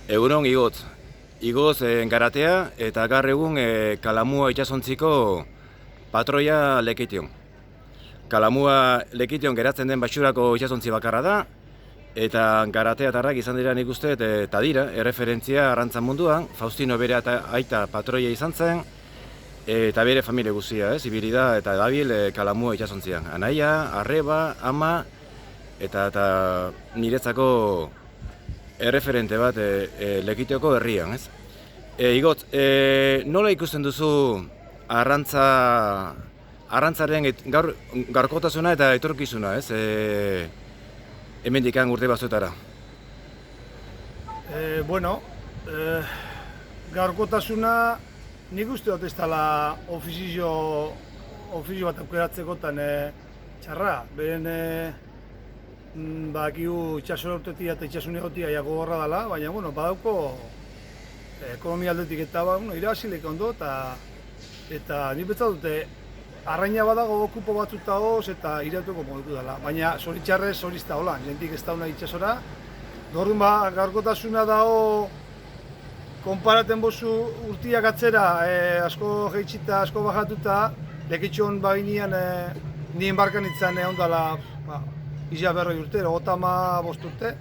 Egunon igotz. Igoz Garatea eta gaur egun Kalamua itsasontziko patroia Lekition. Kalamua Lekition geratzen den baxurako itsasontzi bakarra da, eta Garateatarrak izan dira nik uste eta dira, erreferentzia arrantza munduan. Faustino bere aita patroia izan zen, eta bere familia guztia, ibili da eta dabil Kalamua itsasontzian. Anaia, arreba, ama, eta niretzako erreferente bat Lekitioko herrian, ez? Igotz, nola ikusten duzu arrantzaren gaurkotasuna eta etorkizuna, ez? Hemendik urte batzuetara. Gaurkotasuna nik uste dut ez dela ofizio bat aukeratzekotan txarra. Beren bakigu itxasora urtetia eta itxasune gotia gogorra dela, baina badauko ekonomia aldetik eta irabazileik ondo eta nik betzat dute arraina badago okupo batzuta hoz eta irautuko modutu dela, baina zoritxarrez hori ez da hola, jentik ez dauna itxasora. Orduan gaurkotasuna dago konparaten bozu urtiak atzera, asko jeitsita, asko bajatuta, Lekitxon baginean nien barkan itzan ondala izia berroi urte, 35 urte,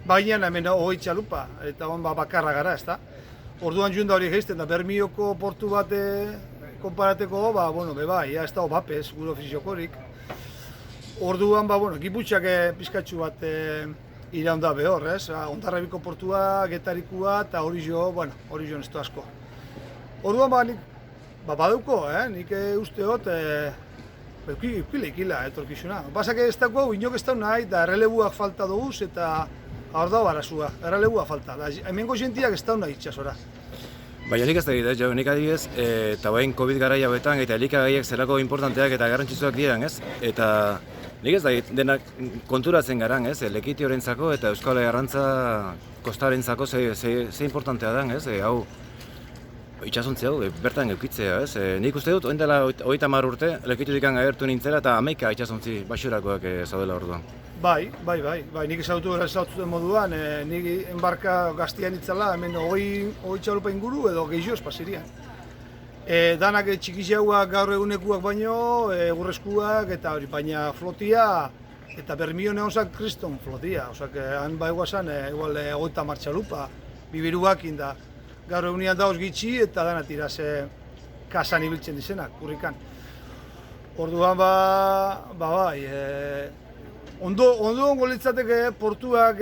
baginean hemen 20 txalupa, eta bakarra gara, ez da. Orduan junda hori geizten da, Bermioko portu bat konparateko, ez dago bapez, gure ofiziokorik. Orduan, giputxak pizkatxu bat iraunda behor, ez? Ondarrabiko portua, Getarikua eta hori jo ez da asko. Orduan, badauko, nik uste dut, Eukila etorkizuna. Basak ez dago, inok ez da nahi, da errelebuak falta duguz eta hor da barazua, errelebuak falta. Hemengo jentiak ez da nahi itxasora. Baina nik ez da egit, nik adibidez, eta bain COVID garaia betan eta elikagaiak zelako importanteak eta garrantzitsuak diran, ez? Eta nik ez da egit, denak konturatzen garan, ez? Lekitiorentzako eta Euskal Arrantza kostarentzako ze importantea den, ez? Hau, itxasontzi hau, bertan eukitzea, ez? Nik uste dut, oindela 30 urte, Lekitiotik agertu nintzela eta 11 itxasontzi baxurakoak zaudela orduan. Bai, nik ezagutzen moduan, nik enbarka gaztian itzala, hemen 20 txalupa inguru edo gehiago espazirian. Danak txikixiauak gaur egunekuak baino, egurrezkuak eta hori, baina flotia eta Bermio neonzak kriston flotia, han baiguazan, igual 30 txalupa, bibiruak inda. Gaur egunean dauz gitxi eta dana tiraz kasan ibiltzen dizenak, kurrikan. Orduan ondo litzateke portuak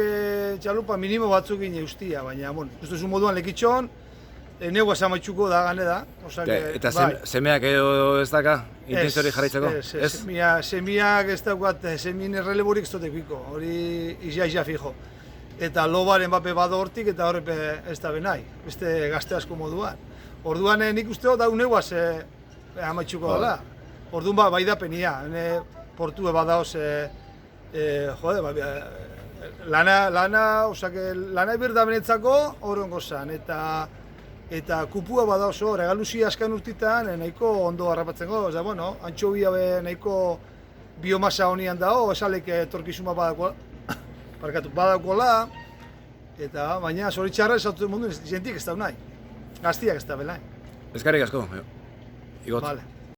txalupa minimo batzuk gine ustia, baina, ikustu moduan Lekitxon, negua zamaitxuko da gane da. Eta semeak edo ez daka, intentzio jarraitzeko? Ez, semiak ez dagoat, semien erreleborik ez dutekuiko, hori izia fijo. Eta lobaren bape bado hortik eta horrepe ez da benai, beste gazte asko moduan. Orduan nik uste dut hau neguaz amaitxuko dela. Orduan bai da penia, portue badaoz, lana eberda benetzako horren gozan. Eta kupua badaoz hor, egaluzi askan urtitan nahiko ondo harrapatzen goz. Antxobia nahiko biomasa honian dago, esalek etorkizuma badaukola, eta baina zoritxarra esatzen mundu jentik ez da nahi, gaztiak ez da belai. Eskerrik asko, Igot. Vale.